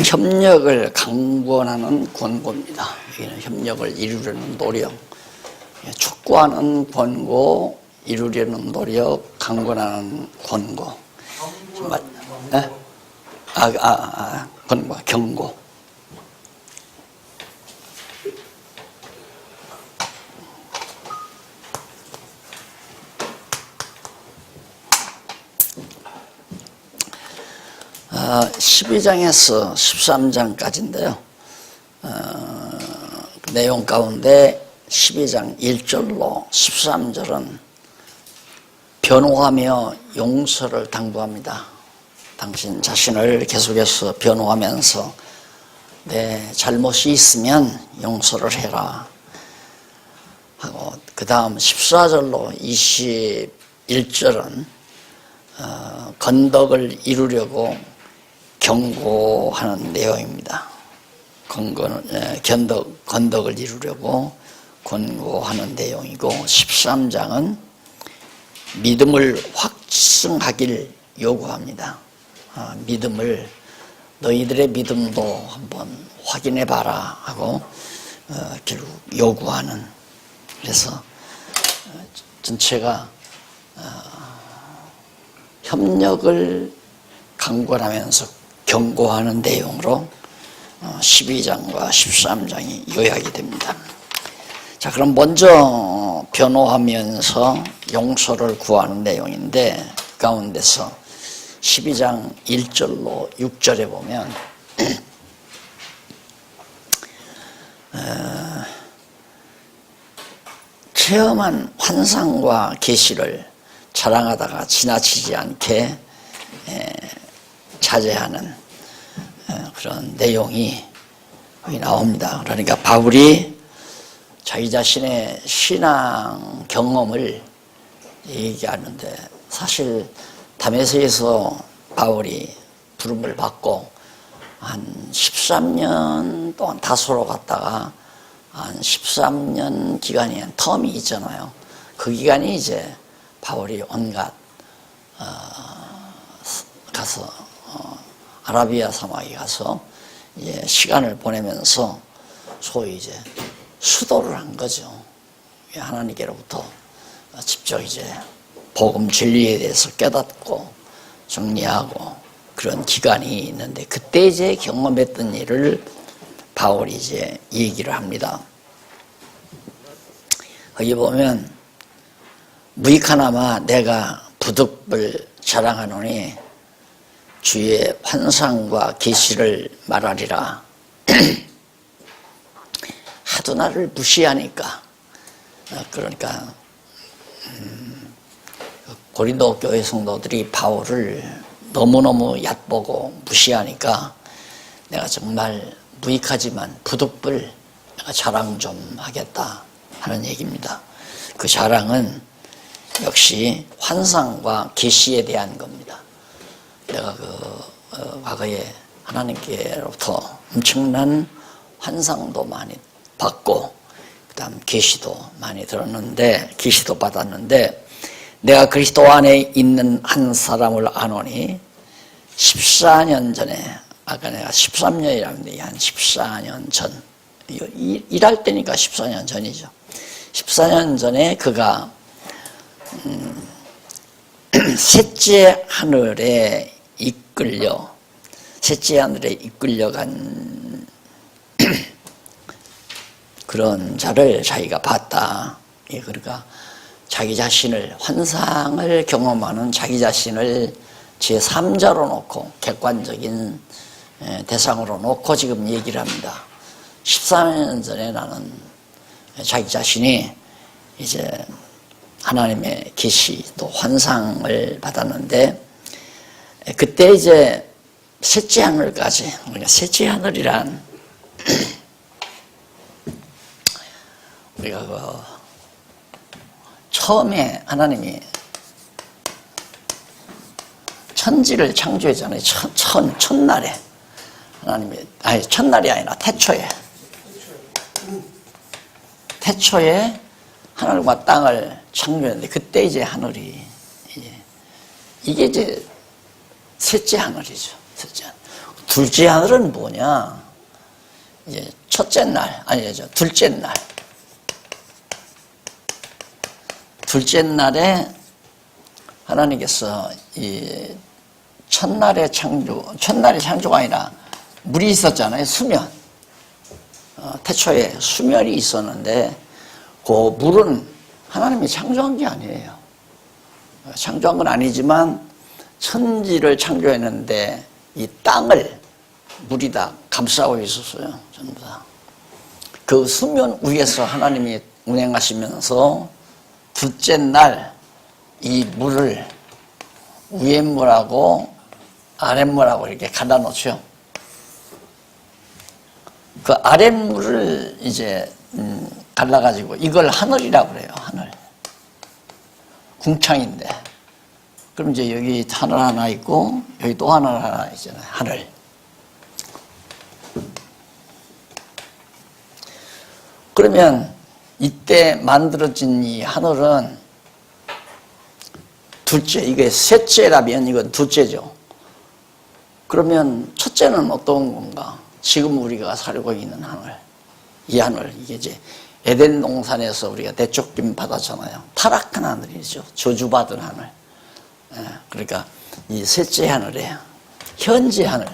협력을 강권하는 권고입니다. 여기는 협력을 이루려는 노력, 촉구하는 권고, 이루려는 노력, 강권하는 권고. 네? 권고, 경고. 어, 12장에서 13장까지인데요. 그 내용 가운데 12장 1절로 13절은 변호하며 용서를 당부합니다. 당신 자신을 계속해서 변호하면서 내 잘못이 있으면 용서를 해라 하고, 그 다음 14절로 21절은 건덕을 이루려고 경고하는 내용입니다. 건덕을 이루려고 권고하는 내용이고, 13장은 믿음을 확증하길 요구합니다. 너희들의 믿음도 한번 확인해 봐라 하고 결국 요구하는, 그래서 전체가 협력을 강권하면서 경고하는 내용으로 12장과 13장이 요약이 됩니다. 자, 그럼 먼저 변호하면서 용서를 구하는 내용인데, 그 가운데서 12장 1절로 6절에 보면 체험한 환상과 계시를 자랑하다가 지나치지 않게 자제하는 그런 내용이 여기 나옵니다. 그러니까 바울이 자기 자신의 신앙 경험을 얘기하는데, 사실 다메섹에서 바울이 부름을 받고 한 13년 동안 다소로 갔다가 한 13년 기간이 한 텀이 있잖아요. 그 기간이 이제 바울이 온갖 가서 아라비아 사막에 가서 이제 시간을 보내면서 소위 이제 수도를 한 거죠. 하나님께로부터 직접 이제 복음 진리에 대해서 깨닫고 정리하고 그런 기간이 있는데, 그때 이제 경험했던 일을 바울이 이제 얘기를 합니다. 거기 보면 무익하나마 내가 부득불 자랑하노니 주의 환상과 계시를 말하리라. 하도 나를 무시하니까, 그러니까 고린도 교회 성도들이 바울을 너무너무 얕보고 무시하니까 내가 정말 무익하지만 부득불 내가 자랑 좀 하겠다 하는 얘기입니다. 그 자랑은 역시 환상과 계시에 대한 겁니다. 내가 과거에 하나님께로부터 엄청난 환상도 많이 받고, 그 다음 계시도 많이 들었는데, 계시도 받았는데, 내가 그리스도 안에 있는 한 사람을 아노니 14년 전에, 아까 내가 13년이라는데 한 14년 전, 일할 때니까 14년 전이죠. 14년 전에 그가 셋째 하늘에 이끌려간 그런 자를 자기가 봤다. 그러니까 자기 자신을, 환상을 경험하는 자기 자신을 제3자로 놓고, 객관적인 대상으로 놓고 지금 얘기를 합니다. 14년 전에 나는 자기 자신이 이제 하나님의 계시 또 환상을 받았는데, 그때 이제 셋째 하늘까지, 그러니까 셋째 하늘이란 우리가 처음에 하나님이 천지를 창조했잖아요. 첫날에 하나님이, 첫날이 아니라 태초에 하늘과 땅을 창조했는데, 그때 이제 하늘이 이게 이제 셋째 하늘이죠. 셋째 하늘. 둘째 하늘은 뭐냐? 이제 첫째 날, 아니죠. 둘째 날. 둘째 날에 하나님께서 이 첫날의 창조가 아니라 물이 있었잖아요. 수면. 태초에 수면이 있었는데 그 물은 하나님이 창조한 게 아니에요. 창조한 건 아니지만 천지를 창조했는데 이 땅을 물이 다 감싸고 있었어요. 전부 다. 그 수면 위에서 하나님이 운행하시면서 둘째 날 이 물을 위에 물하고 아랫물하고 이렇게 갈라놓죠. 그 아랫물을 이제 갈라가지고 이걸 하늘이라고 그래요. 하늘. 궁창인데. 그럼 이제 여기 하늘 하나 있고 여기 또 하늘 하나 있잖아요. 하늘. 그러면 이때 만들어진 이 하늘은 둘째, 이게 셋째라면 이건 둘째죠. 그러면 첫째는 어떤 건가? 지금 우리가 살고 있는 하늘. 이 하늘, 이게 이제 에덴 동산에서 우리가 내쫓김 받았잖아요. 타락한 하늘이죠. 저주받은 하늘. 그러니까 이 셋째 하늘에 현재 하늘.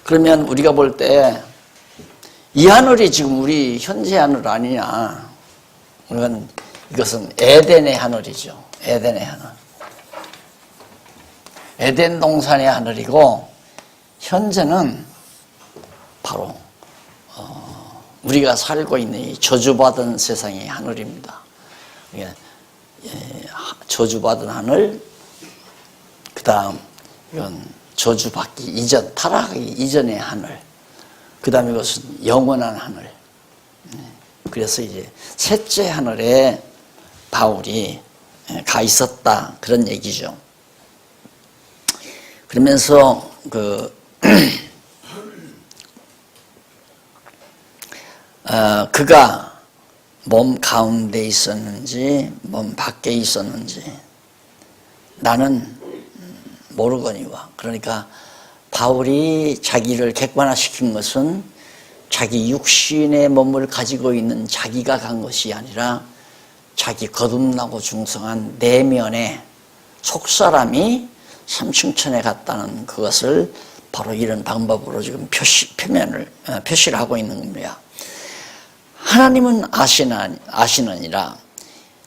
그러면 우리가 볼 때 이 하늘이 지금 우리 현재 하늘 아니냐? 이것은 에덴의 하늘이죠. 에덴의 하늘. 에덴 동산의 하늘이고 현재는 바로 우리가 살고 있는 이 저주받은 세상의 하늘입니다. 저주받은 하늘, 그 다음 이건 저주받기 이전, 타락하기 이전의 하늘, 그 다음에 이것은 영원한 하늘. 그래서 이제 셋째 하늘에 바울이 가 있었다, 그런 얘기죠. 그러면서 그가 몸 가운데 있었는지 몸 밖에 있었는지 나는 모르거니와. 그러니까 바울이 자기를 객관화시킨 것은 자기 육신의 몸을 가지고 있는 자기가 간 것이 아니라 자기 거듭나고 중성한 내면의 속사람이 삼층천에 갔다는 그것을 바로 이런 방법으로 지금 표시를 하고 있는 겁니다. 하나님은 아시느니라.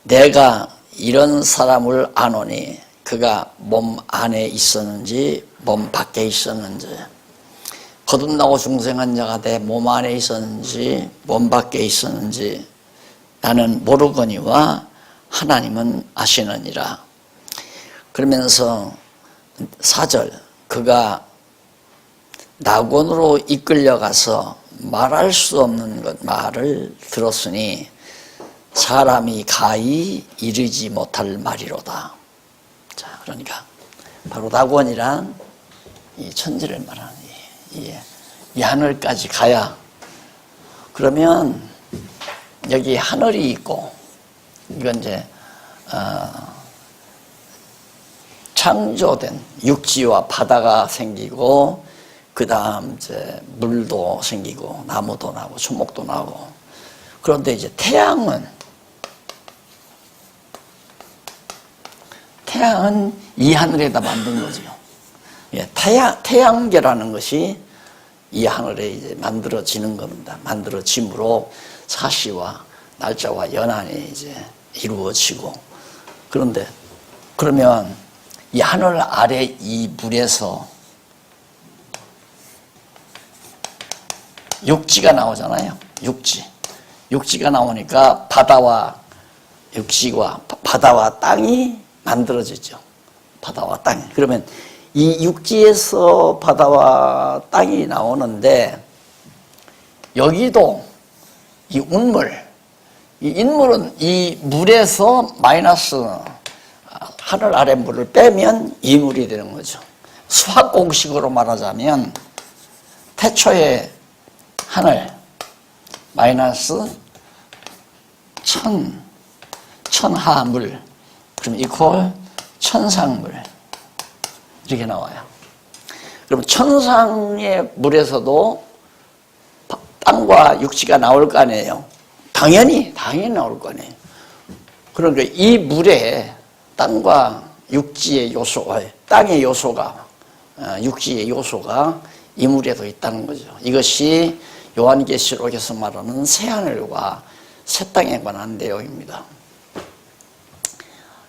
내가 이런 사람을 아노니 그가 몸 안에 있었는지 몸 밖에 있었는지, 거듭나고 중생한 자가 내 몸 안에 있었는지 몸 밖에 있었는지 나는 모르거니와 하나님은 아시느니라. 그러면서 4절, 그가 낙원으로 이끌려가서 말할 수 없는 것 말을 들었으니 사람이 가히 이르지 못할 말이로다. 자, 그러니까 바로 낙원이란 이 천지를 말하는 이 하늘까지 가야, 그러면 여기 하늘이 있고 이건 이제 창조된 육지와 바다가 생기고 그 다음 이제 물도 생기고 나무도 나고 초목도 나고. 그런데 이제 태양은 이 하늘에다 만든 거죠. 태양계라는 것이 이 하늘에 이제 만들어지는 겁니다. 만들어짐으로 사시와 날짜와 연한이 이제 이루어지고. 그러면 이 하늘 아래 이 물에서 육지가 나오잖아요. 육지가 나오니까 바다와 육지와 바다와 땅이 만들어지죠. 바다와 땅이. 그러면 이 육지에서 바다와 땅이 나오는데 여기도 이 인물은 이 물에서 마이너스 하늘 아래 물을 빼면 이물이 되는 거죠. 수학 공식으로 말하자면 태초의 하늘 마이너스 천하물, 그럼 이퀄 천상물 이렇게 나와요. 그럼 천상의 물에서도 땅과 육지가 나올 거 아니에요. 당연히 나올 거 아니에요. 그러니까 이 물에 땅과 육지의 요소가, 땅의 요소가, 육지의 요소가 이 물에도 있다는 거죠. 이것이 요한계시록에서 말하는 새하늘과 새 땅에 관한 내용입니다.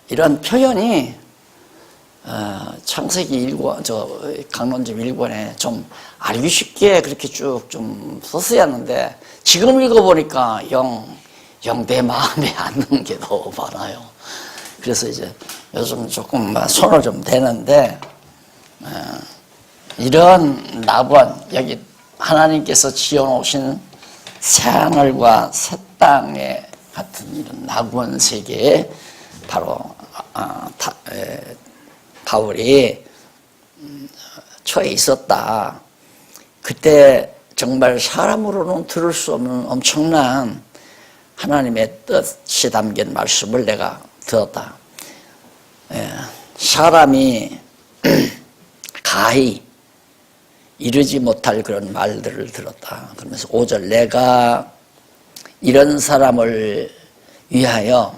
이런 표현이 창세기 1권, 강론집 1권에 좀 알기 쉽게 그렇게 쭉 좀 썼어야 하는데, 지금 읽어보니까 영 내 마음에 안 드는 게 더 많아요. 그래서 이제 요즘 조금 손을 좀 대는데, 이런 낙원, 여기 하나님께서 지어놓으신 새하늘과 새 땅에 같은 이런 낙원 세계에 바로 바울이 처해 있었다. 그때 정말 사람으로는 들을 수 없는 엄청난 하나님의 뜻이 담긴 말씀을 내가 들었다. 사람이 가히 이르지 못할 그런 말들을 들었다. 그러면서 5절, 내가 이런 사람을 위하여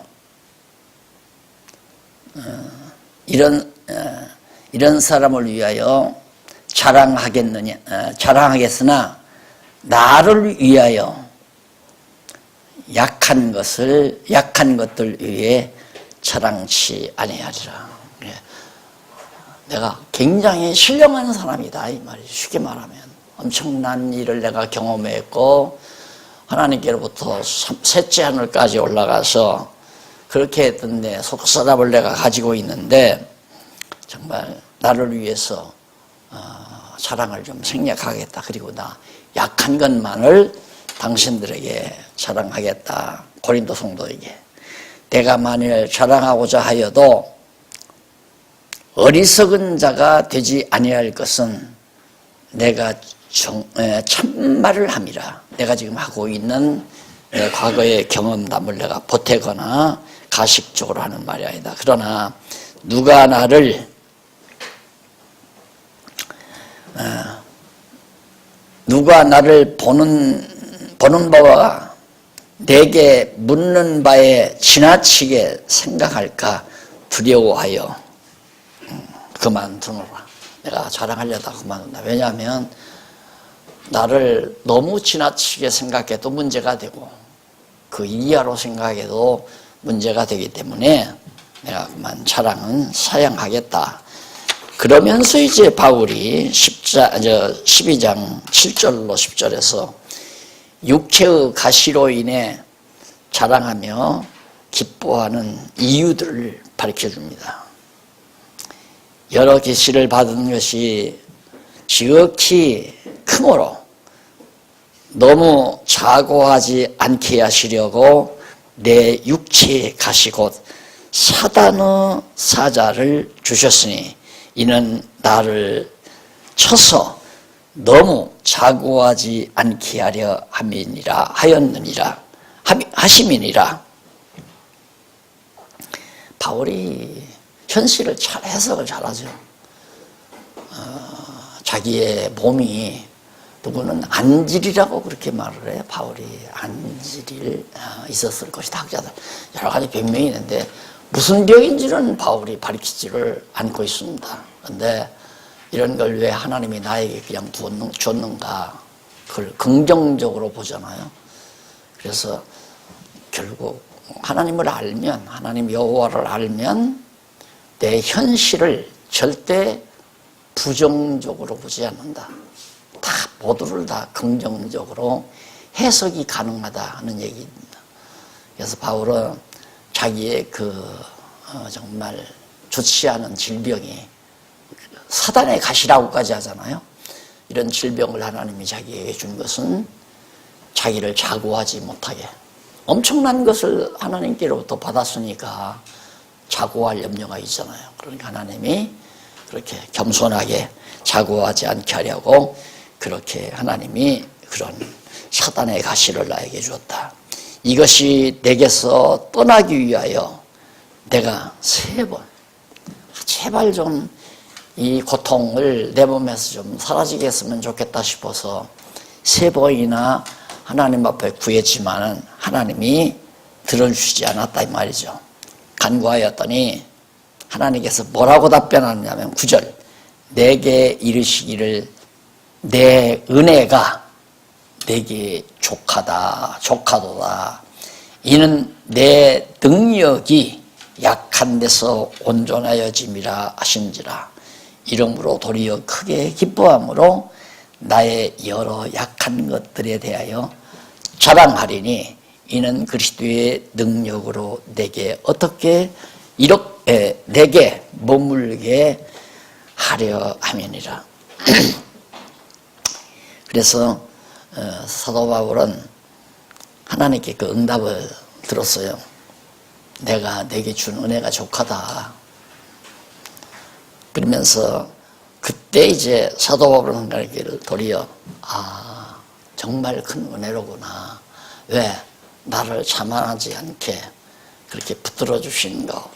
이런 사람을 위하여 자랑하겠으나 나를 위하여 약한 것들 위해 자랑치 아니하리라. 내가 굉장히 신령한 사람이다 이 말이죠. 쉽게 말하면 엄청난 일을 내가 경험했고 하나님께로부터 셋째 하늘까지 올라가서 그렇게 했던 내 속사람을 내가 가지고 있는데, 정말 나를 위해서 자랑을 좀 생략하겠다. 그리고 나 약한 것만을 당신들에게 자랑하겠다. 고린도 성도에게. 내가 만일 자랑하고자 하여도 어리석은 자가 되지 아니할 것은 내가 참말을 함이라. 내가 지금 하고 있는 내 과거의 경험담을 내가 보태거나 가식적으로 하는 말이 아니다. 그러나 누가 나를 보는 바와 내게 묻는 바에 지나치게 생각할까 두려워하여 그만두노라. 내가 자랑하려다 그만둔다. 왜냐하면 나를 너무 지나치게 생각해도 문제가 되고 그 이하로 생각해도 문제가 되기 때문에 내가 그만 자랑은 사양하겠다. 그러면서 이제 바울이 12장 7절로 10절에서 육체의 가시로 인해 자랑하며 기뻐하는 이유들을 밝혀줍니다. 여러 계시를 받은 것이 지극히 크므로 너무 자고하지 않게 하시려고 내 육체의 가시 곧 사단의 사자를 주셨으니 이는 나를 쳐서 너무 자고하지 않게 하려 하심이니라. 바울이 현실을 잘 해석을 잘하죠. 자기의 몸이 누구는 안질이라고 그렇게 말을 해요. 바울이 안질이 있었을 것이다. 학자들 여러 가지 변명이 있는데 무슨 병인지는 바울이 밝히지를 않고 있습니다. 그런데 이런 걸 왜 하나님이 나에게 그냥 줬는가, 그걸 긍정적으로 보잖아요. 그래서 결국 하나님을 알면, 하나님 여호와를 알면 내 현실을 절대 부정적으로 보지 않는다. 모두를 다 긍정적으로 해석이 가능하다 하는 얘기입니다. 그래서 바울은 자기의 정말 좋지 않은 질병이 사단의 가시라고까지 하잖아요. 이런 질병을 하나님이 자기에게 준 것은 자기를 자고하지 못하게, 엄청난 것을 하나님께로부터 받았으니까 자고할 염려가 있잖아요. 그러니까 하나님이 그렇게 겸손하게 자고하지 않게 하려고 그렇게 하나님이 그런 사단의 가시를 나에게 주었다. 이것이 내게서 떠나기 위하여 내가 3번 제발 좀 이 고통을 내 몸에서 좀 사라지게 했으면 좋겠다 싶어서 3번이나 하나님 앞에 구했지만은 하나님이 들어주시지 않았다 이 말이죠. 간구하였더니 하나님께서 뭐라고 답변하느냐면 9절 내게 이르시기를 내 은혜가 내게 족하도다. 이는 내 능력이 약한 데서 온전하여짐이라 하신지라. 이러므로 도리어 크게 기뻐함으로 나의 여러 약한 것들에 대하여 자랑하리니 이는 그리스도의 능력으로 내게 어떻게 이렇게 내게 머물게 하려 함이니라. 그래서 사도 바울은 하나님께 그 응답을 들었어요. 내가 내게 준 은혜가 족하다. 그러면서 그때 이제 사도 바울은 생각하기를 도리어 정말 큰 은혜로구나. 왜? 나를 자만하지 않게 그렇게 붙들어 주신 거.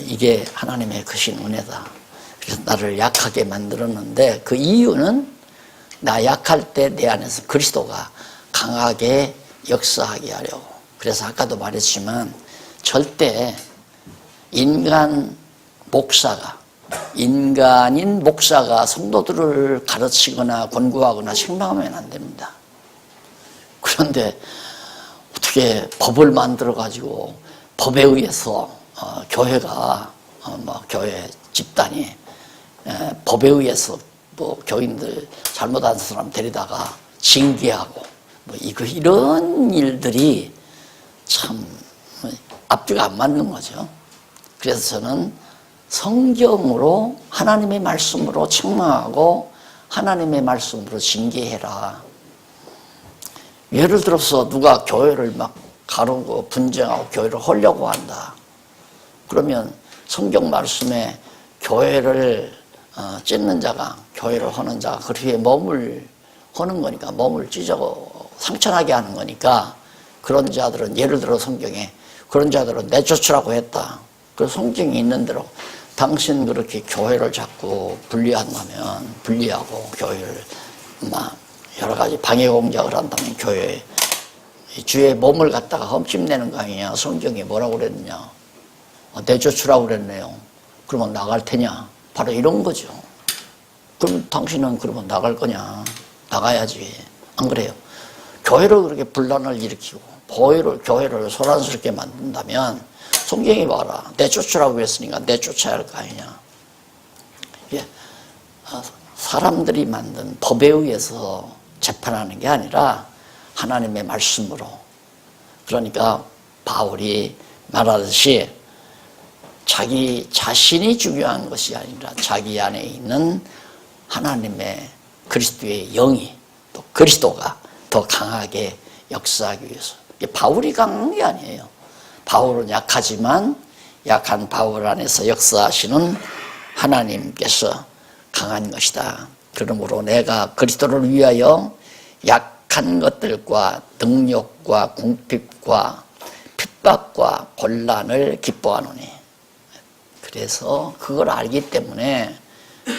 이게 하나님의 크신 은혜다. 그래서 나를 약하게 만들었는데 그 이유는 나 약할 때 내 안에서 그리스도가 강하게 역사하게 하려고. 그래서 아까도 말했지만 절대 인간인 목사가 성도들을 가르치거나 권고하거나 책망하면 안 됩니다. 그런데 어떻게 법을 만들어 가지고 법에 의해서 교회가 교회 집단이 법에 의해서 교인들 잘못한 사람 데리다가 징계하고 이런 일들이 참 앞뒤가 안 맞는 거죠. 그래서 저는 성경으로 하나님의 말씀으로 책망하고 하나님의 말씀으로 징계해라. 예를 들어서 누가 교회를 막 가르고 분쟁하고 교회를 헐려고 한다. 그러면 성경 말씀에 교회를 찢는 자가 교회를 하는 자가 그 뒤에 몸을 하는 거니까 몸을 찢어 상처나게 하는 거니까 그런 자들은 예를 들어 성경에 그런 자들은 내쫓으라고 했다. 그 성경이 있는 대로 당신 그렇게 교회를 자꾸 분리한다면 분리하고 교회를 막 여러 가지 방해 공작을 한다면 교회 주의 몸을 갖다가 험침내는 거 아니냐. 성경이 뭐라고 그랬느냐. 내쫓으라고 그랬네요. 그러면 나갈 테냐. 바로 이런 거죠. 그럼 당신은 그러면 나갈 거냐. 나가야지. 안 그래요? 교회를 그렇게 분란을 일으키고 교회를 소란스럽게 만든다면 성경이 봐라. 내쫓으라고 했으니까 내쫓아야 할 거 아니냐. 예. 사람들이 만든 법에 의해서 재판하는 게 아니라 하나님의 말씀으로. 그러니까 바울이 말하듯이 자기 자신이 중요한 것이 아니라 자기 안에 있는 하나님의 그리스도의 영이 또 그리스도가 더 강하게 역사하기 위해서. 바울이 강한 게 아니에요. 바울은 약하지만 약한 바울 안에서 역사하시는 하나님께서 강한 것이다. 그러므로 내가 그리스도를 위하여 약한 것들과 능력과 궁핍과 핍박과 곤란을 기뻐하노니. 그래서 그걸 알기 때문에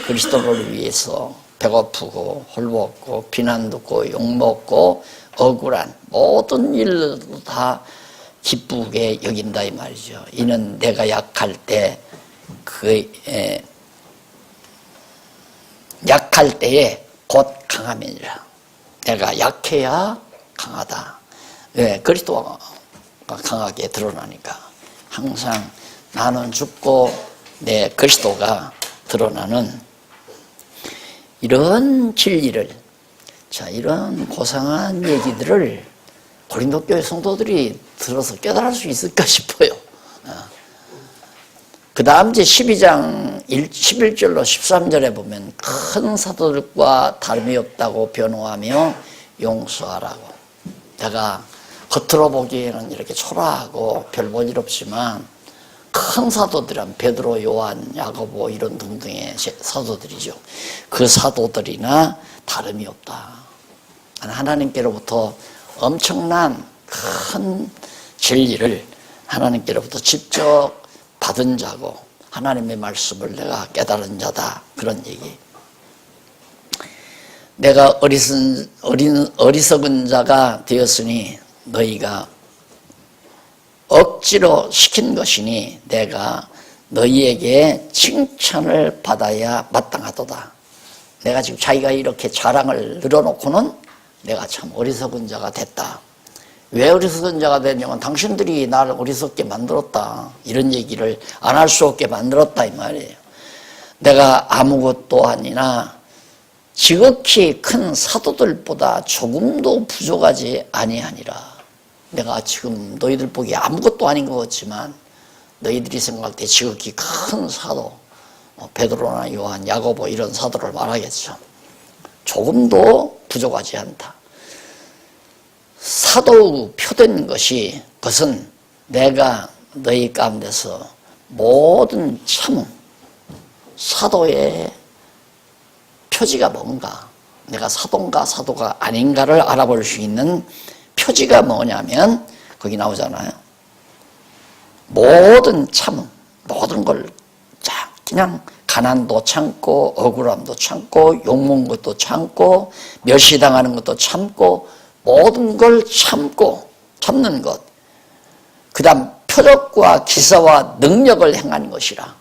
그리스도를 위해서 배고프고 홀벗고 비난듣고 욕먹고 억울한 모든 일도 다 기쁘게 여긴다 이 말이죠. 이는 내가 약할 때 약할 때에 곧 강함이니라. 내가 약해야 강하다. 왜? 그리스도가 강하게 드러나니까. 항상 나는 죽고 내 그리스도가 드러나는 이런 진리를, 이런 고상한 얘기들을 고린도 교회 성도들이 들어서 깨달을 수 있을까 싶어요. 그 다음 이제 12장 11절로 13절에 보면 큰 사도들과 다름이 없다고 변호하며 용서하라고. 내가 겉으로 보기에는 이렇게 초라하고 별 볼 일 없지만 큰 사도들은 베드로, 요한, 야고보 이런 등등의 사도들이죠. 그 사도들이나 다름이 없다. 하나님께로부터 엄청난 큰 진리를 하나님께로부터 직접 받은 자고 하나님의 말씀을 내가 깨달은 자다. 그런 얘기. 내가 어리석은 자가 되었으니 너희가 억지로 시킨 것이니 내가 너희에게 칭찬을 받아야 마땅하도다. 내가 지금 자기가 이렇게 자랑을 늘어놓고는 내가 참 어리석은 자가 됐다. 왜 어리석은 자가 됐냐면 당신들이 나를 어리석게 만들었다. 이런 얘기를 안 할 수 없게 만들었다 이 말이에요. 내가 아무것도 아니나 지극히 큰 사도들보다 조금도 부족하지 아니하니라. 내가 지금 너희들 보기에 아무것도 아닌 것 같지만 너희들이 생각할 때 지극히 큰 사도, 베드로나 요한, 야고보 이런 사도를 말하겠죠. 조금도 부족하지 않다. 사도 표된 것이 그것은 내가 너희 가운데서 모든 참음, 사도의 표지가 뭔가, 내가 사도인가 사도가 아닌가를 알아볼 수 있는 표지가 뭐냐면 거기 나오잖아요. 모든 참음, 모든 걸 그냥 가난도 참고 억울함도 참고 욕먹는 것도 참고 멸시당하는 것도 참고 모든 걸 참는 것. 그 다음 표적과 기사와 능력을 행하는 것이라.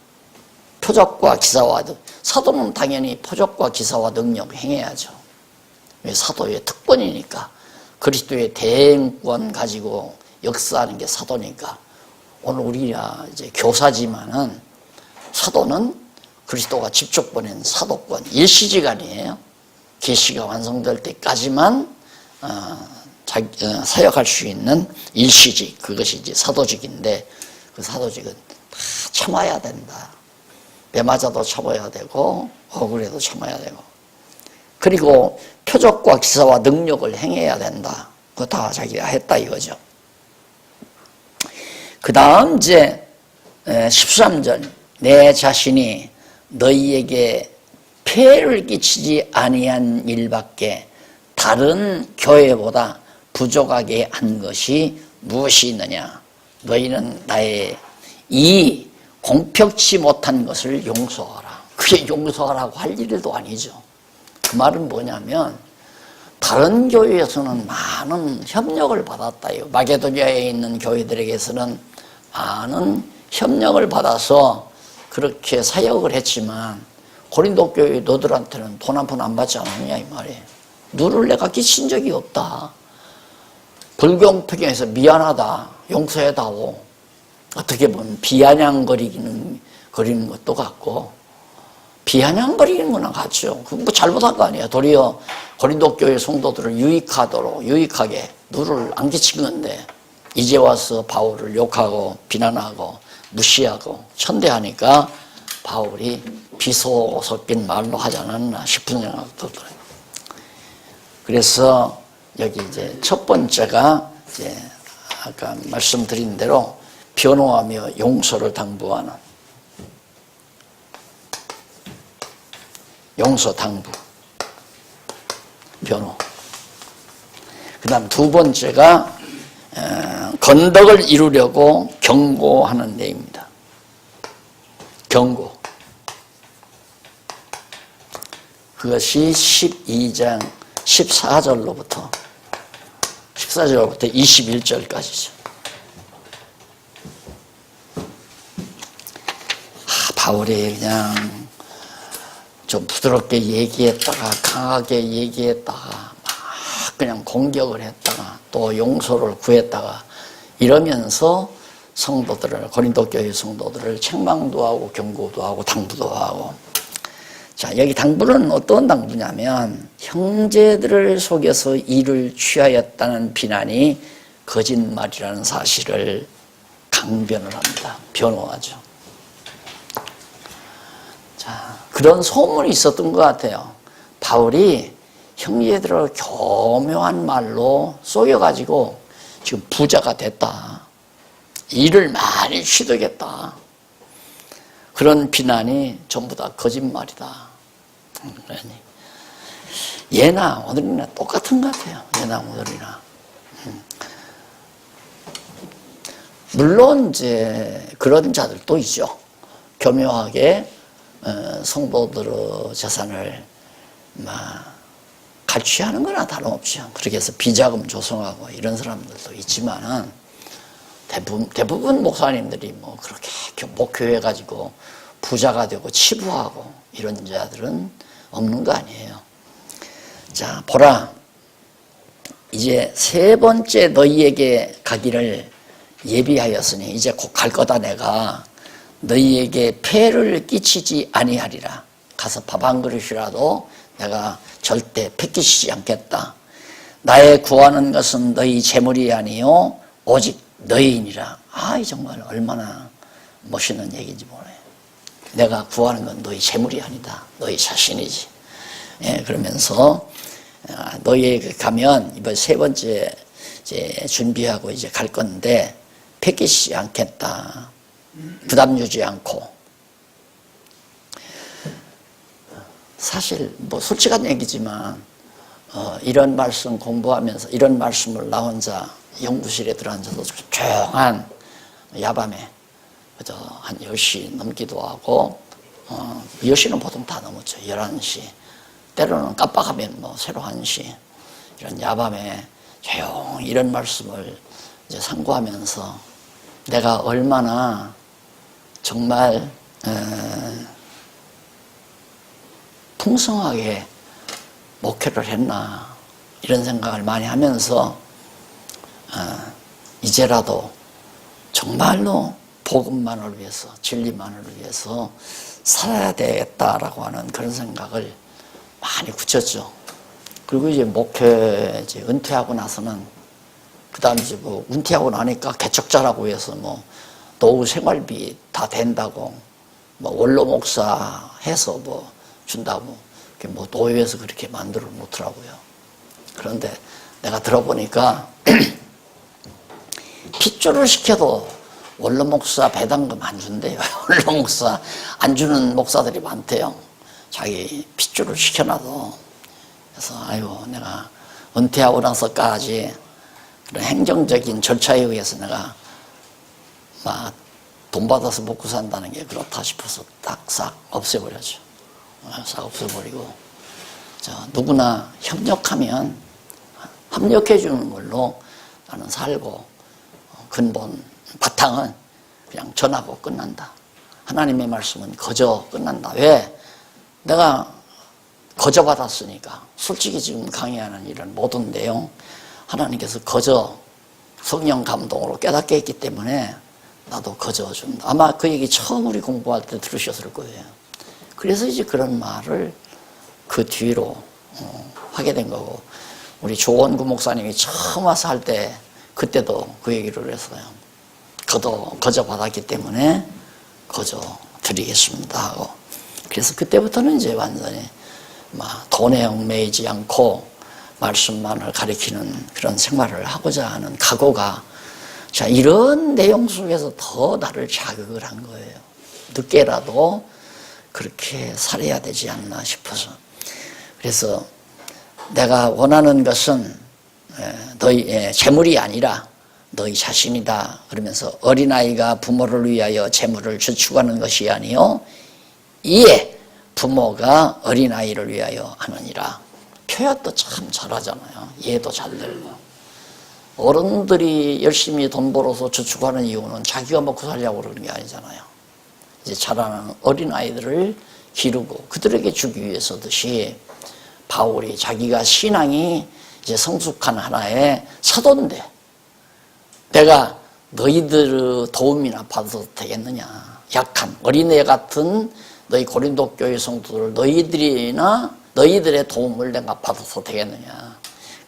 표적과 기사와 사도는 당연히 표적과 기사와 능력 행해야죠. 사도의 특권이니까. 그리스도의 대행권 가지고 역사하는 게 사도니까. 오늘 우리가 이제 교사지만은 사도는 그리스도가 직접 보낸 사도권 일시지간이에요. 계시가 완성될 때까지만 사역할 수 있는 일시직, 그것이 이제 사도직인데 그 사도직은 다 참아야 된다. 매 맞아도 참아야 되고 억울해도 참아야 되고, 그리고 표적과 기사와 능력을 행해야 된다. 그거 다 자기가 했다 이거죠. 그 다음 이제 13절, 내 자신이 너희에게 폐를 끼치지 아니한 일밖에 다른 교회보다 부족하게 한 것이 무엇이 있느냐. 너희는 나의 이 공평치 못한 것을 용서하라. 그게 용서하라고 할 일도 아니죠. 그 말은 뭐냐면 다른 교회에서는 많은 협력을 받았다요. 마게도니아에 있는 교회들에게서는 많은 협력을 받아서 그렇게 사역을 했지만 고린도 교회 너들한테는 돈 한 푼 안 받지 않았냐 이 말이에요. 누를 내가 끼친 적이 없다. 불공평해서 미안하다. 용서해다오. 어떻게 보면 비아냥거리는 것도 같고 비아냥거리는 거나 같죠. 그건 뭐 잘못한 거 아니에요. 도리어 고린도 교회 성도들을 유익하게 누를 안 끼친 건데 이제 와서 바울을 욕하고 비난하고 무시하고 천대하니까 바울이 비속 섞인 말로 하지 않았나 싶은 생각도 들어요. 그래서 여기 이제 첫 번째가 이제 아까 말씀드린 대로 변호하며 용서를 당부하는 용서 당부, 변호. 그 다음 두 번째가 건덕을 이루려고 경고하는 내용입니다. 경고. 그것이 12장 14절로부터 21절까지죠. 바울이 그냥 좀 부드럽게 얘기했다가 강하게 얘기했다가 막 그냥 공격을 했다가 또 용서를 구했다가 이러면서 성도들을, 고린도 교회 성도들을 책망도 하고 경고도 하고 당부도 하고. 자, 여기 당부는 어떤 당부냐면 형제들을 속여서 이를 취하였다는 비난이 거짓말이라는 사실을 강변을 합니다. 변호하죠. 자, 그런 소문이 있었던 것 같아요. 바울이 형제들을 교묘한 말로 속여가지고 지금 부자가 됐다. 일을 많이 취득했다. 그런 비난이 전부 다 거짓말이다. 그러니 예나 오늘이나 똑같은 것 같아요. 예나 오늘이나. 물론 이제 그런 자들도 있죠. 교묘하게 성도들의 재산을 갈취하는 거나 다름없죠. 그렇게 해서 비자금 조성하고 이런 사람들도 있지만은 대부분 목사님들이 뭐 그렇게 목표해가지고 부자가 되고 치부하고 이런 자들은 없는 거 아니에요. 자, 보라. 이제 세 번째 너희에게 가기를 예비하였으니 이제 곧 갈 거다. 내가 너희에게 폐를 끼치지 아니하리라. 가서 밥 한 그릇이라도 내가 절대 패끼치지 않겠다. 나의 구하는 것은 너희 재물이 아니요 오직 너희이니라. 이 정말 얼마나 멋있는 얘기인지 모르겠어요. 내가 구하는 건 너희 재물이 아니다. 너희 자신이지. 예, 그러면서 너희에게 가면 이번 세 번째 이제 준비하고 이제 갈 건데 패끼치지 않겠다. 부담 주지 않고. 사실 뭐 솔직한 얘기지만 이런 말씀 공부하면서 이런 말씀을 나 혼자 연구실에 들어앉아서 조용한 야밤에 그저 한 10시 넘기도 하고 10시는 보통 다 넘었죠. 11시 때로는 깜빡하면 뭐 새로 1시 이런 야밤에 조용히 이런 말씀을 이제 상고하면서 내가 얼마나 정말 풍성하게 목회를 했나 이런 생각을 많이 하면서 이제라도 정말로 복음만을 위해서 진리만을 위해서 살아야 되겠다라고 하는 그런 생각을 많이 굳혔죠. 그리고 이제 목회 이제 은퇴하고 나서는 그다음에 이제 뭐 은퇴하고 나니까 개척자라고 해서 뭐 노후 생활비 다 된다고 뭐 원로 목사 해서 뭐 준다고 뭐 노예에서 그렇게 만들어 놓더라고요. 그런데 내가 들어보니까 핏줄을 시켜도 원로 목사 배당금 안 준대요. 원로 목사 안 주는 목사들이 많대요. 자기 핏줄을 시켜놔도. 그래서 아이고 내가 은퇴하고 나서까지 그런 행정적인 절차에 의해서 내가 막 돈 받아서 먹고 산다는 게 그렇다 싶어서 딱 싹 없애버렸죠. 싹 없애버리고 누구나 협력하면 협력해 주는 걸로 나는 살고 근본 바탕은 그냥 전하고 끝난다. 하나님의 말씀은 거저 끝난다. 왜? 내가 거저 받았으니까. 솔직히 지금 강의하는 이런 모든 내용 하나님께서 거저 성령 감동으로 깨닫게 했기 때문에 나도 거저 준다. 아마 그 얘기 처음 우리 공부할 때 들으셨을 거예요. 그래서 이제 그런 말을 그 뒤로 하게 된 거고, 우리 조원구 목사님이 처음 와서 할 때 그때도 그 얘기를 했어요. 거저 받았기 때문에 거저 드리겠습니다 하고. 그래서 그때부터는 이제 완전히 막 돈에 얽매이지 않고 말씀만을 가리키는 그런 생활을 하고자 하는 각오가, 자, 이런 내용 속에서 더 나를 자극을 한 거예요. 늦게라도 그렇게 살아야 되지 않나 싶어서. 그래서 내가 원하는 것은 너희 재물이 아니라 너희 자신이다. 그러면서 어린아이가 부모를 위하여 재물을 저축하는 것이 아니요 이에 부모가 어린아이를 위하여 하느니라. 표현도 참 잘하잖아요. 이해도 잘 되고. 어른들이 열심히 돈 벌어서 저축하는 이유는 자기가 먹고 살려고 그러는 게 아니잖아요. 이제 자라는 어린아이들을 기르고 그들에게 주기 위해서듯이 바울이 자기가 신앙이 이제 성숙한 하나의 사도인데 내가 너희들의 도움이나 받아도 되겠느냐. 약한 어린애 같은 너희 고린도 교회 성도들 너희들의 도움을 내가 받아도 되겠느냐.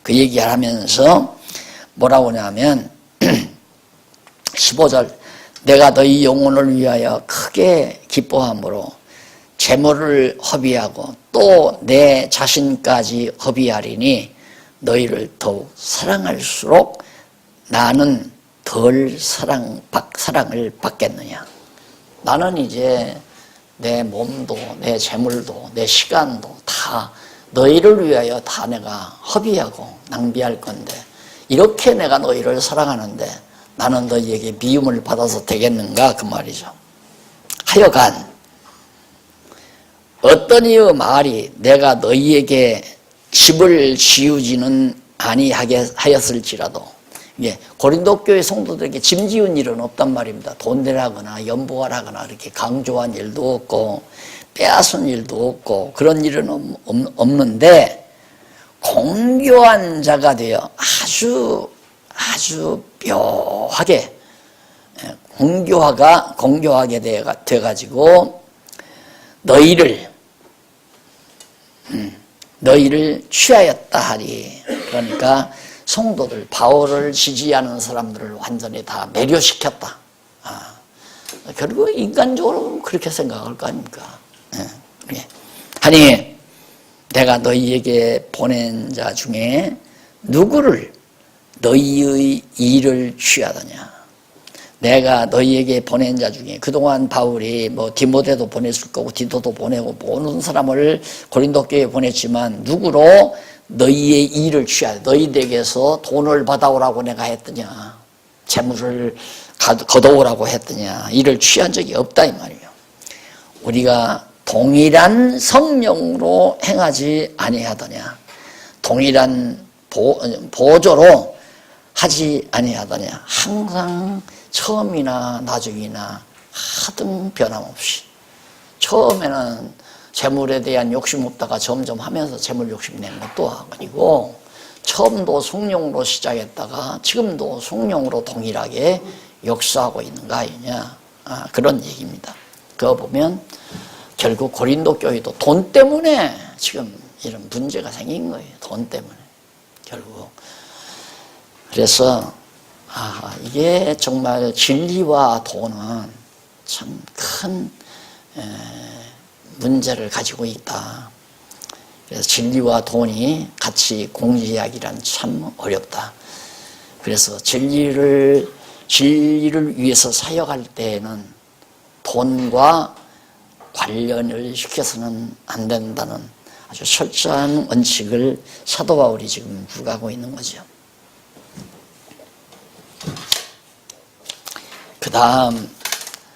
그 얘기를 하면서 뭐라고 하냐면 15절 내가 너희 영혼을 위하여 크게 기뻐함으로 재물을 허비하고 또 내 자신까지 허비하리니 너희를 더욱 사랑할수록 나는 덜 사랑을 받겠느냐. 나는 이제 내 몸도 내 재물도 내 시간도 다 너희를 위하여 다 내가 허비하고 낭비할 건데 이렇게 내가 너희를 사랑하는데 나는 너희에게 미움을 받아서 되겠는가 그 말이죠. 하여간 어떤 이의 말이 내가 너희에게 집을 지우지는 아니하였을지라도, 예, 고린도 교회 성도들에게 짐 지은 일은 없단 말입니다. 돈 내라거나 연보하라거나 이렇게 강조한 일도 없고 빼앗은 일도 없고 그런 일은 없는데, 공교한 자가 되어 아주 묘하게 공교하게 돼가지고 너희를 취하였다 하리. 그러니까 성도들, 바울을 지지하는 사람들을 완전히 다 매료시켰다. 결국 인간적으로 그렇게 생각할 거 아닙니까? 예. 하니 내가 너희에게 보낸 자 중에 누구를 너희의 일을 취하더냐. 내가 너희에게 보낸 자 중에, 그동안 바울이 뭐 디모데도 보냈을 거고 디도도 보내고 모든 사람을 고린도 교회에 보냈지만 누구로 너희의 일을 취하여, 너희들에게서 돈을 받아오라고 내가 했더냐, 재물을 거둬오라고 했더냐, 일을 취한 적이 없다 이 말이에요. 우리가 동일한 성령으로 행하지 아니하더냐, 동일한 보조로 하지 아니하더냐. 항상 처음이나 나중이나 하등 변함없이, 처음에는 재물에 대한 욕심 없다가 점점 하면서 재물 욕심 낸 것도 아니고, 처음도 성령으로 시작했다가 지금도 성령으로 동일하게 역사하고 있는 거 아니냐, 그런 얘기입니다. 그거 보면 결국 고린도 교회도 돈 때문에 지금 이런 문제가 생긴 거예요. 돈 때문에 결국. 그래서 이게 정말 진리와 돈은 참 큰 문제를 가지고 있다. 그래서 진리와 돈이 같이 공지하기란 참 어렵다. 그래서 진리를 위해서 사역할 때에는 돈과 관련을 시켜서는 안 된다는 아주 철저한 원칙을 사도 바울이 지금 부과하고 있는 거죠. 그 다음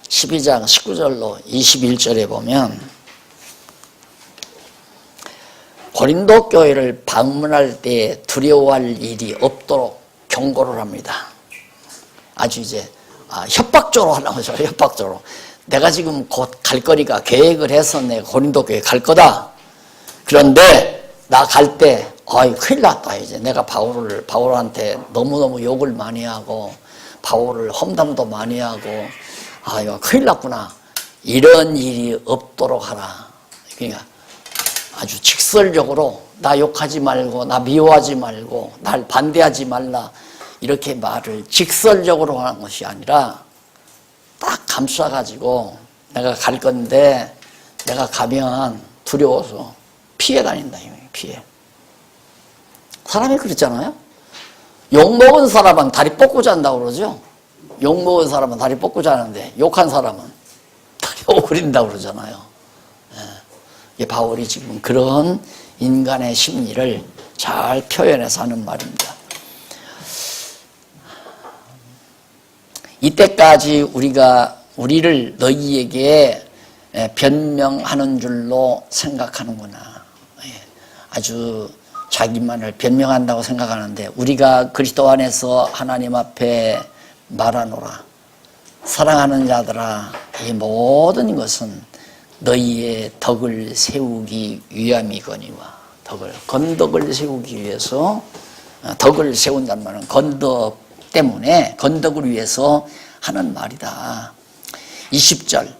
12장 19절로 21절에 보면 고린도 교회를 방문할 때 두려워할 일이 없도록 경고를 합니다. 아주 이제 협박조로 하는 거죠. 협박조로. 내가 지금 곧 갈 거니까 계획을 해서 내가 고린도 교회 갈 거다. 그런데 나 갈 때 큰일 났다. 이제 내가 바울한테 너무너무 욕을 많이 하고 바울을 험담도 많이 하고 이거 큰일 났구나. 이런 일이 없도록 하라. 그러니까 아주 직설적으로 나 욕하지 말고 나 미워하지 말고 날 반대하지 말라. 이렇게 말을 직설적으로 하는 것이 아니라 딱 감싸가지고 내가 갈 건데 내가 가면 두려워서 피해 다닌다. 피해. 사람이 그랬잖아요. 욕먹은 사람은 다리 뻗고 잔다고 그러죠. 욕먹은 사람은 다리 뻗고 자는데 욕한 사람은 다리 오그린다고 그러잖아요. 예. 바울이 지금 그런 인간의 심리를 잘 표현해서 하는 말입니다. 이때까지 우리를 너희에게 변명하는 줄로 생각하는구나. 아주 자기만을 변명한다고 생각하는데 우리가 그리스도 안에서 하나님 앞에 말하노라. 사랑하는 자들아, 이 모든 것은 너희의 덕을 세우기 위함이거니와. 건덕을 세우기 위해서, 덕을 세운단 말은 건덕 때문에, 건덕을 위해서 하는 말이다. 20절,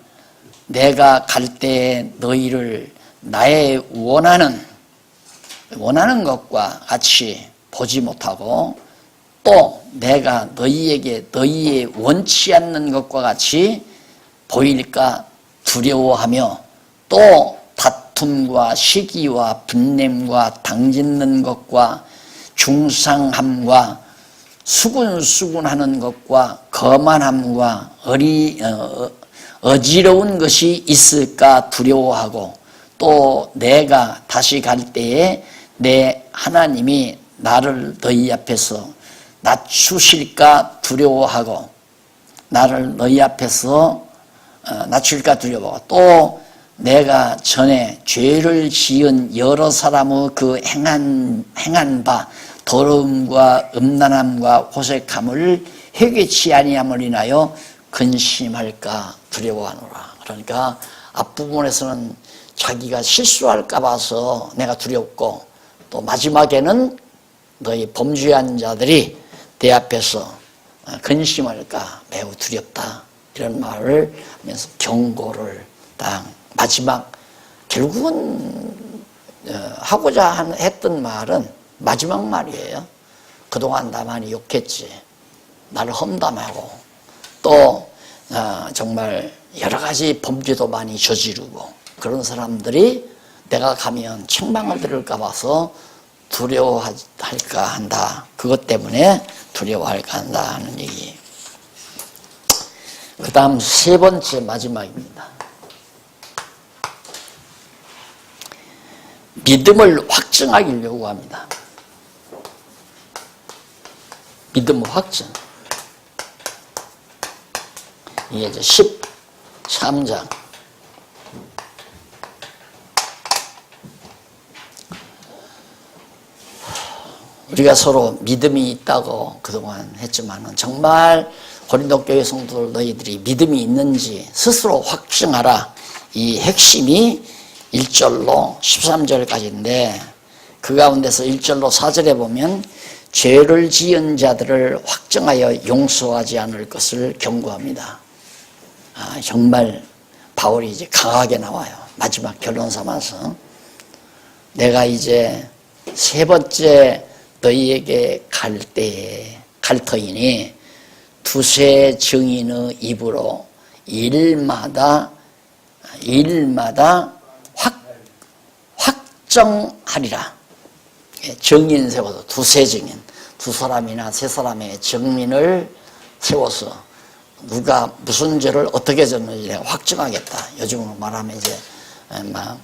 내가 갈 때 너희를 나의 원하는 것과 같이 보지 못하고 또 내가 너희에게 너희의 원치 않는 것과 같이 보일까 두려워하며 또 다툼과 시기와 분냄과 당짓는 것과 중상함과 수군수군하는 것과 거만함과 어지러운 것이 있을까 두려워하고 또 내가 다시 갈 때에 내 하나님이 나를 너희 앞에서 낮추실까 두려워하고 나를 너희 앞에서 낮출까 두려워하고 또 내가 전에 죄를 지은 여러 사람의 그 행한 바 더러움과 음란함과 호색함을 회개치 아니함을 인하여 근심할까 두려워하노라. 그러니까 앞부분에서는 자기가 실수할까 봐서 내가 두렵고 또 마지막에는 너희 범죄한 자들이 내 앞에서 근심할까 매우 두렵다. 이런 말을 하면서 경고를 딱 마지막 결국은 하고자 했던 말은 마지막 말이에요. 그동안 나 많이 욕했지. 나를 험담하고 또 정말 여러 가지 범죄도 많이 저지르고 그런 사람들이 내가 가면 책망을 들을까 봐서 두려워할까 한다. 그것 때문에 두려워할까 한다 하는 얘기. 그 다음 세 번째 마지막입니다. 믿음을 확증하길 요구합니다. 믿음 확증. 이게 이제 13장. 우리가 서로 믿음이 있다고 그동안 했지만은 정말 고린도 교회 성도들 너희들이 믿음이 있는지 스스로 확증하라. 이 핵심이 1절로 13절까지인데 그 가운데서 1절로 4절에 보면 죄를 지은 자들을 확정하여 용서하지 않을 것을 경고합니다. 정말 바울이 이제 강하게 나와요. 마지막 결론 삼아서 내가 이제 세 번째 너희에게 갈 때에 갈 터이니 두세 증인의 입으로 일마다 확정하리라. 증인 세워서 두세 증인, 두 사람이나 세 사람의 증인을 세워서 누가 무슨 죄를 어떻게 졌는지 내가 확증하겠다. 요즘으로 말하면 이제 막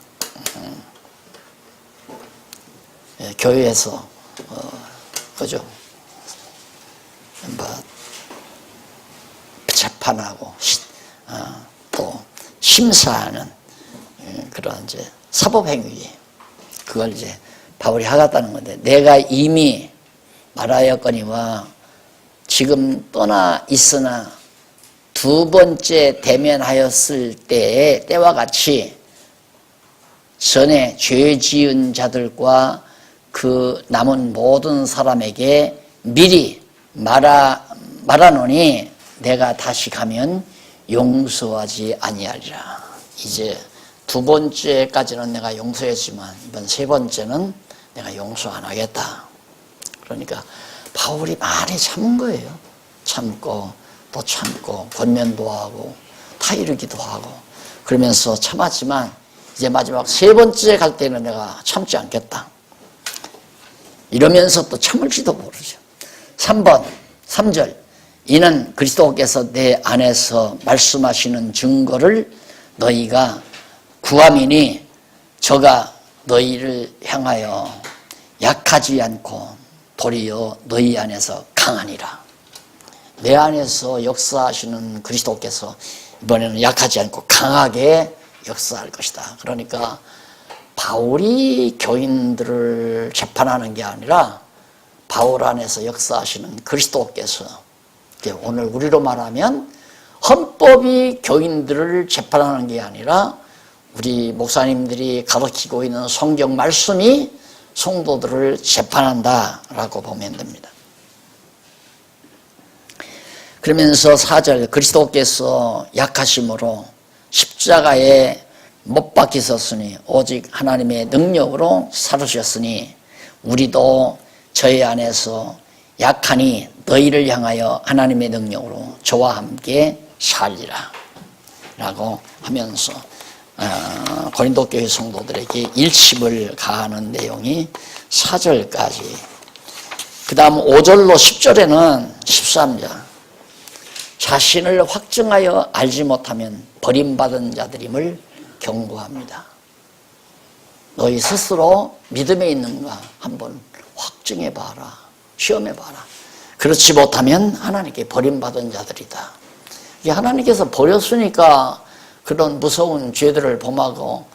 교회에서 그죠? 뭐 재판하고 또 심사하는 그런 이제 사법행위 그걸 이제 바울이 하겠다는 건데 내가 이미 말하였거니와 지금 떠나 있으나 두 번째 대면하였을 때와 같이 전에 죄 지은 자들과 그 남은 모든 사람에게 미리 말하노니 내가 다시 가면 용서하지 아니하리라. 이제 두 번째까지는 내가 용서했지만 이번 세 번째는 내가 용서 안 하겠다. 그러니까 바울이 많이 참은 거예요. 참고 또 참고 권면도 하고 타이르기도 하고 그러면서 참았지만 이제 마지막 세 번째 갈 때는 내가 참지 않겠다. 이러면서 또 참을지도 모르죠. 3절 이는 그리스도께서 내 안에서 말씀하시는 증거를 너희가 구함이니 저가 너희를 향하여 약하지 않고 도리어 너희 안에서 강하니라. 내 안에서 역사하시는 그리스도께서 이번에는 약하지 않고 강하게 역사할 것이다. 그러니까 바울이 교인들을 재판하는 게 아니라 바울 안에서 역사하시는 그리스도께서 오늘 우리로 말하면 헌법이 교인들을 재판하는 게 아니라 우리 목사님들이 가르치고 있는 성경 말씀이 성도들을 재판한다라고 보면 됩니다. 그러면서 4절 그리스도께서 약하심으로 십자가에 못 박히셨으니 오직 하나님의 능력으로 살으셨으니 우리도 저희 안에서 약하니 너희를 향하여 하나님의 능력으로 저와 함께 살리라 라고 하면서 고린도 교회 성도들에게 일침을 가하는 내용이 4절까지. 그 다음 5절로 10절에는 13절 자신을 확증하여 알지 못하면 버림받은 자들임을 경고합니다. 너희 스스로 믿음에 있는가 한번 확증해봐라. 시험해봐라. 그렇지 못하면 하나님께 버림받은 자들이다. 이게 하나님께서 버렸으니까 그런 무서운 죄들을 범하고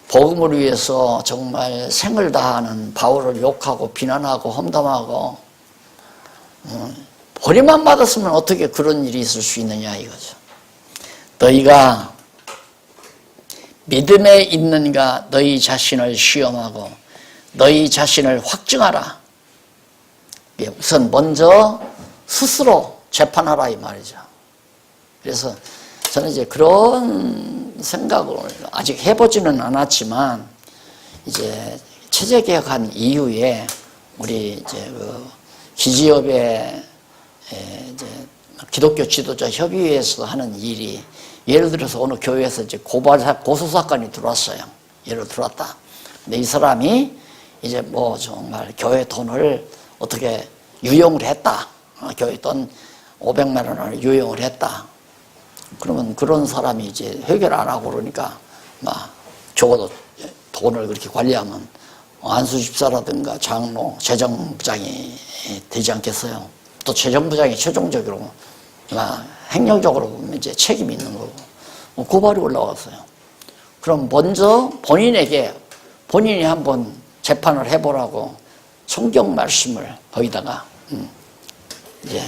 복음을 위해서 정말 생을 다하는 바울을 욕하고 비난하고 험담하고 버림만 받았으면 어떻게 그런 일이 있을 수 있느냐 이거죠. 너희가 믿음에 있는가 너희 자신을 시험하고 너희 자신을 확증하라. 우선 먼저 스스로 재판하라 이 말이죠. 그래서 저는 이제 그런 생각을 아직 해보지는 않았지만 이제 체제 개혁한 이후에 우리 이제 그 기지협의 이제 기독교 지도자 협의회에서 하는 일이 예를 들어서 어느 교회에서 이제 고소 사건이 들어왔어요. 예를 들어왔다. 근데 이 사람이 이제 뭐 정말 교회 돈을 어떻게 유용을 했다. 교회 돈 500만 원을 유용을 했다. 그러면 그런 사람이 이제 해결 안 하고 그러니까 막 적어도 돈을 그렇게 관리하면 안수 집사라든가 장로, 재정부장이 되지 않겠어요. 또 재정부장이 최종적으로 행정적으로 이제 책임이 있는 거고 고발이 올라왔어요. 그럼 먼저 본인이 한번 재판을 해보라고 성경 말씀을 거기다가 이제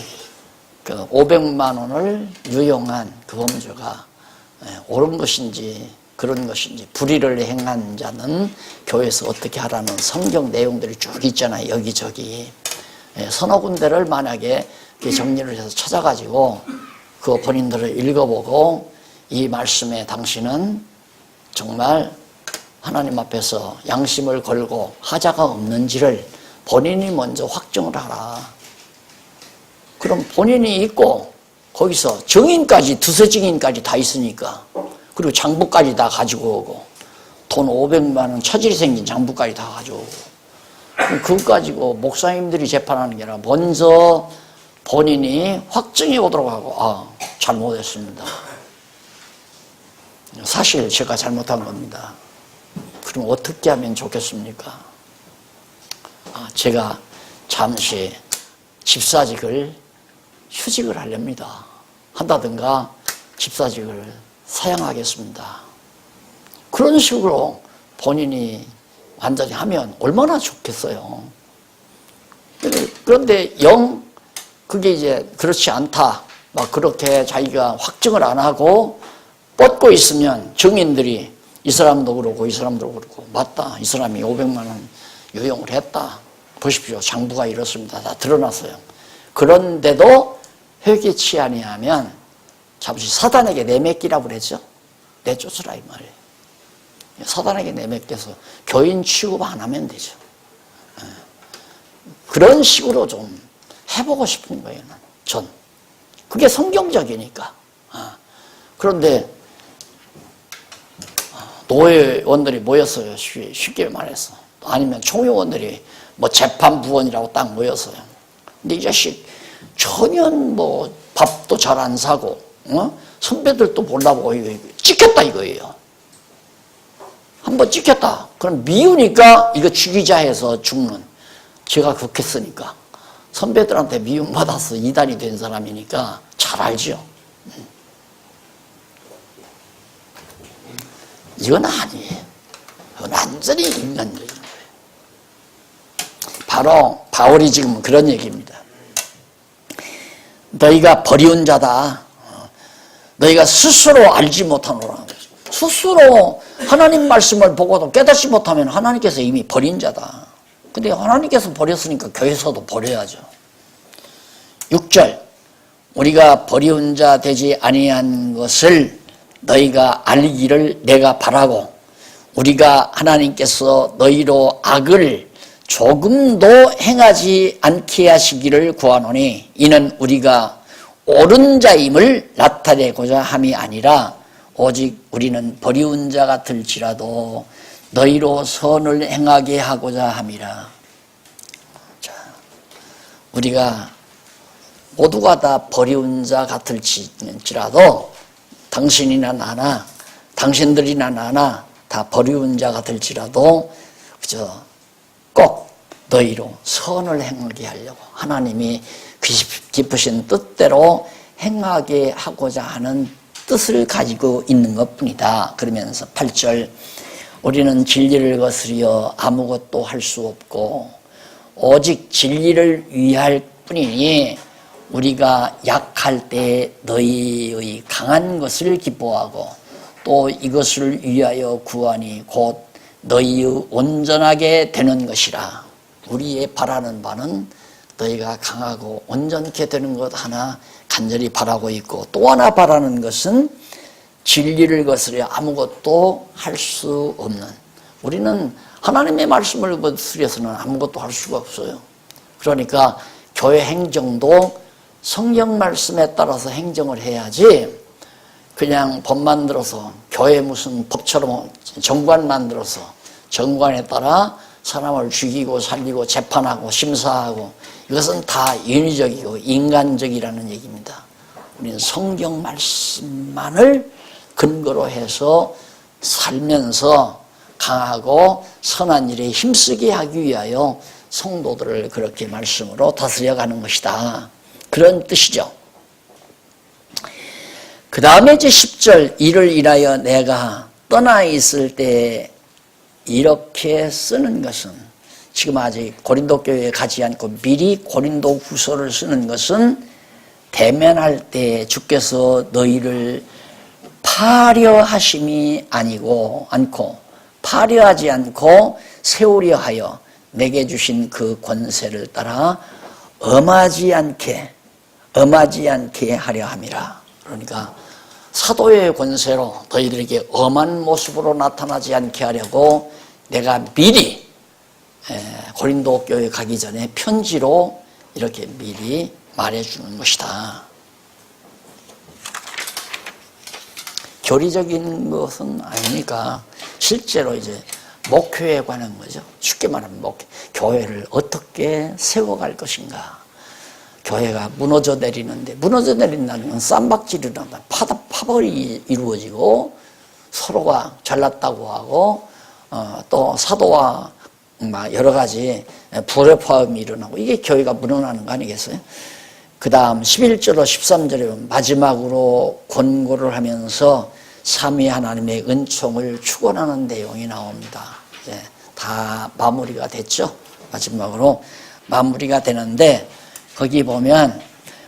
그 500만 원을 유용한 그 범죄가 옳은 것인지 그런 것인지 불의를 행한 자는 교회에서 어떻게 하라는 성경 내용들이 쭉 있잖아요. 여기저기 서너 군데를 만약에 정리를 해서 찾아가지고 그 본인들을 읽어보고 이 말씀에 당신은 정말 하나님 앞에서 양심을 걸고 하자가 없는지를 본인이 먼저 확정을 하라. 그럼 본인이 있고 거기서 증인까지 두세 증인까지 다 있으니까 그리고 장부까지 다 가지고 오고 돈 500만 원 차질이 생긴 장부까지 다 가지고 오고 그거 가지고 목사님들이 재판하는 게 아니라 먼저 본인이 확증해 오도록 하고 잘못했습니다. 사실 제가 잘못한 겁니다. 그럼 어떻게 하면 좋겠습니까? 제가 잠시 집사직을 휴직을 하렵니다. 한다든가 집사직을 사양하겠습니다. 그런 식으로 본인이 완전히 하면 얼마나 좋겠어요. 그런데 그게 이제 그렇지 않다. 막 그렇게 자기가 확증을 안 하고 뻗고 있으면 증인들이 이 사람도 그러고 이 사람도 그러고 맞다. 이 사람이 500만 원 유용을 했다. 보십시오. 장부가 이렇습니다. 다 드러났어요. 그런데도 회개치 아니하면 잠시 사단에게 내맡기라고 그랬죠. 내쫓으라 이 말이에요. 사단에게 내맡겨서 교인 취급 안 하면 되죠. 그런 식으로 좀 해보고 싶은 거예요. 전. 그게 성경적이니까. 그런데 노회원들이 모였어요. 쉽게 말해서. 아니면 총회원들이 뭐 재판부원이라고 딱 모였어요. 근데 이 자식 전혀 뭐 밥도 잘 안 사고 선배들도 몰라보고 이거 찍혔다 이거예요. 한번 찍혔다. 그럼 미우니까 이거 죽이자 해서 죽는. 제가 극했으니까. 선배들한테 미움받아서 이단이 된 사람이니까 잘 알죠. 이건 아니에요. 이건 완전히 인간적인 거예요. 바로 바울이 지금 그런 얘기입니다. 너희가 버리운 자다. 너희가 스스로 알지 못하노라. 스스로 하나님 말씀을 보고도 깨닫지 못하면 하나님께서 이미 버린 자다. 근데 하나님께서 버렸으니까 교회에서도 버려야죠. 6절 우리가 버리운 자 되지 아니한 것을 너희가 알기를 내가 바라고 우리가 하나님께서 너희로 악을 조금도 행하지 않게 하시기를 구하노니 이는 우리가 옳은 자임을 나타내고자 함이 아니라 오직 우리는 버리운 자 같을지라도 너희로 선을 행하게 하고자 함이라. 자, 우리가 모두가 다 버리운 자 같을지라도 당신이나 나나 당신들이나 나나 다 버리운 자 같을지라도 그저 꼭 너희로 선을 행하게 하려고 하나님이 깊으신 뜻대로 행하게 하고자 하는 뜻을 가지고 있는 것뿐이다. 그러면서 8절 우리는 진리를 거스려 아무것도 할 수 없고 오직 진리를 위할 뿐이니 우리가 약할 때 너희의 강한 것을 기뻐하고 또 이것을 위하여 구하니 곧 너희의 온전하게 되는 것이라. 우리의 바라는 바는 너희가 강하고 온전케 되는 것 하나 간절히 바라고 있고 또 하나 바라는 것은 진리를 거스려 아무것도 할 수 없는, 우리는 하나님의 말씀을 거스려서는 아무것도 할 수가 없어요. 그러니까 교회 행정도 성경 말씀에 따라서 행정을 해야지 그냥 법 만들어서 교회 무슨 법처럼 정관 만들어서 정관에 따라 사람을 죽이고 살리고 재판하고 심사하고 이것은 다 인위적이고 인간적이라는 얘기입니다. 우리는 성경 말씀만을 근거로 해서 살면서 강하고 선한 일에 힘쓰게 하기 위하여 성도들을 그렇게 말씀으로 다스려가는 것이다. 그런 뜻이죠. 그 다음에 이제 10절 이를 인하여 내가 떠나 있을 때 이렇게 쓰는 것은, 지금 아직 고린도 교회에 가지 않고 미리 고린도 후서를 쓰는 것은 대면할 때 주께서 너희를 파려 하심이 않고 파려하지 않고 세우려 하여 내게 주신 그 권세를 따라 엄하지 않게 하려 함이라. 그러니까 사도의 권세로 너희들에게 엄한 모습으로 나타나지 않게 하려고 내가 미리 고린도 교회 가기 전에 편지로 이렇게 미리 말해주는 것이다. 교리적인 것은 아니니까 실제로 이제 목회에 관한 거죠. 쉽게 말하면 목회. 교회를 어떻게 세워갈 것인가. 교회가 무너져 내리는데, 무너져 내린다는 건 쌈박질이란 파벌이 이루어지고 서로가 잘났다고 하고 또 사도와 여러 가지 불협화음이 일어나고 이게 교회가 무너나는 거 아니겠어요? 그 다음 11절로 13절에 보면 마지막으로 권고를 하면서 삼위 하나님의 은총을 축원하는 내용이 나옵니다. 이제 다 마무리가 됐죠. 마지막으로 마무리가 되는데 거기 보면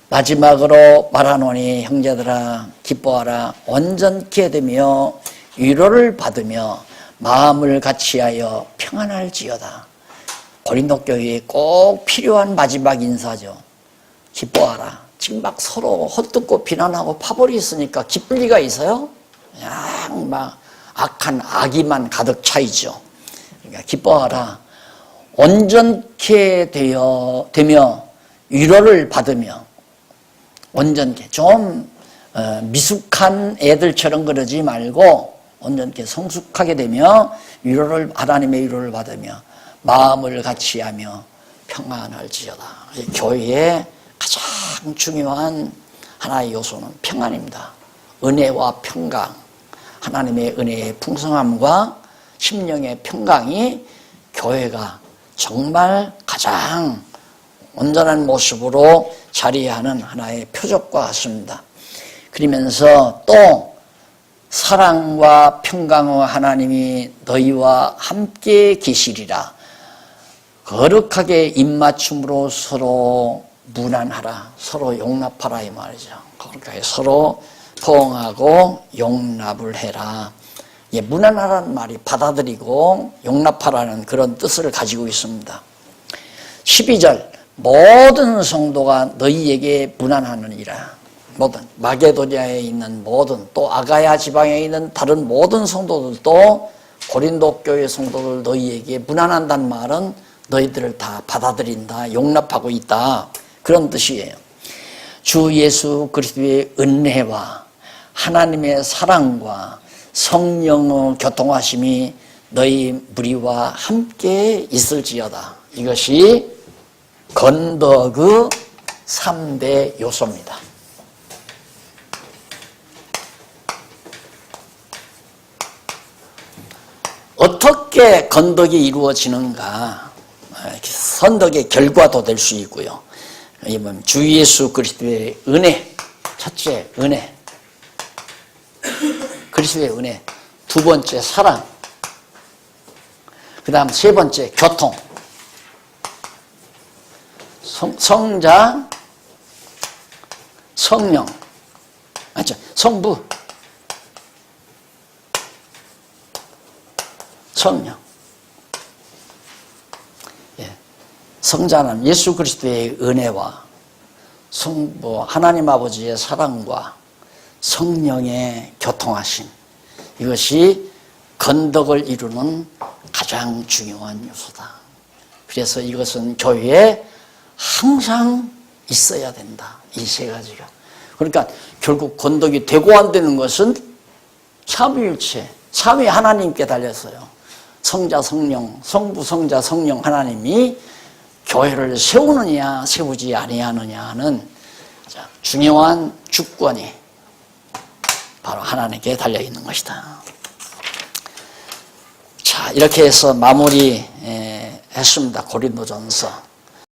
마지막으로 말하노니 형제들아 기뻐하라 온전케 되며 위로를 받으며 마음을 같이하여 평안할지어다. 고린도 교회에 꼭 필요한 마지막 인사죠. 기뻐하라. 지금 막 서로 헛듣고 비난하고 파벌이 있으니까 기쁠 리가 있어요? 그냥 막 악한 악의만 가득 차 있죠. 그러니까 기뻐하라. 온전케 되며 위로를 받으며 온전케 좀 미숙한 애들처럼 그러지 말고 온전케 성숙하게 되며 하나님의 위로를 받으며 마음을 같이하며 평안할지어다. 교회의 가장 중요한 하나의 요소는 평안입니다. 은혜와 평강, 하나님의 은혜의 풍성함과 심령의 평강이 교회가 정말 가장 온전한 모습으로 자리하는 하나의 표적과 같습니다. 그러면서 또 사랑과 평강의 하나님이 너희와 함께 계시리라. 거룩하게 입맞춤으로 서로 무난하라. 서로 용납하라 이 말이죠. 그러니까 서로 포옹하고 용납을 해라. 예, 무난하라는 말이 받아들이고 용납하라는 그런 뜻을 가지고 있습니다. 12절 모든 성도가 너희에게 무난하느니라. 모든 마게도냐에 있는 모든 또 아가야 지방에 있는 다른 모든 성도들도 고린도 교회 성도들 너희에게 무난한다는 말은 너희들을 다 받아들인다, 용납하고 있다, 그런 뜻이에요. 주 예수 그리스도의 은혜와 하나님의 사랑과 성령의 교통하심이 너희 무리와 함께 있을지어다. 이것이 건덕의 3대 요소입니다. 어떻게 건덕이 이루어지는가? 선덕의 결과도 될 수 있고요. 이번 주 예수 그리스도의 은혜, 첫째 은혜, 그리스도의 은혜, 두 번째 사랑, 그 다음 세 번째 교통, 성자, 성령, 성부, 성령. 성자는 예수 그리스도의 은혜와 성부 하나님 아버지의 사랑과 성령의 교통하심, 이것이 건덕을 이루는 가장 중요한 요소다. 그래서 이것은 교회에 항상 있어야 된다. 이 세 가지가. 그러니까 결국 건덕이 되고 안 되는 것은 삼위일체, 삼위 하나님께 달렸어요. 성자, 성령, 성부, 성자, 성령 하나님이 교회를 세우느냐 세우지 아니하느냐 하는 중요한 주권이 바로 하나님께 달려있는 것이다. 자, 이렇게 해서 마무리 했습니다. 고린도전서.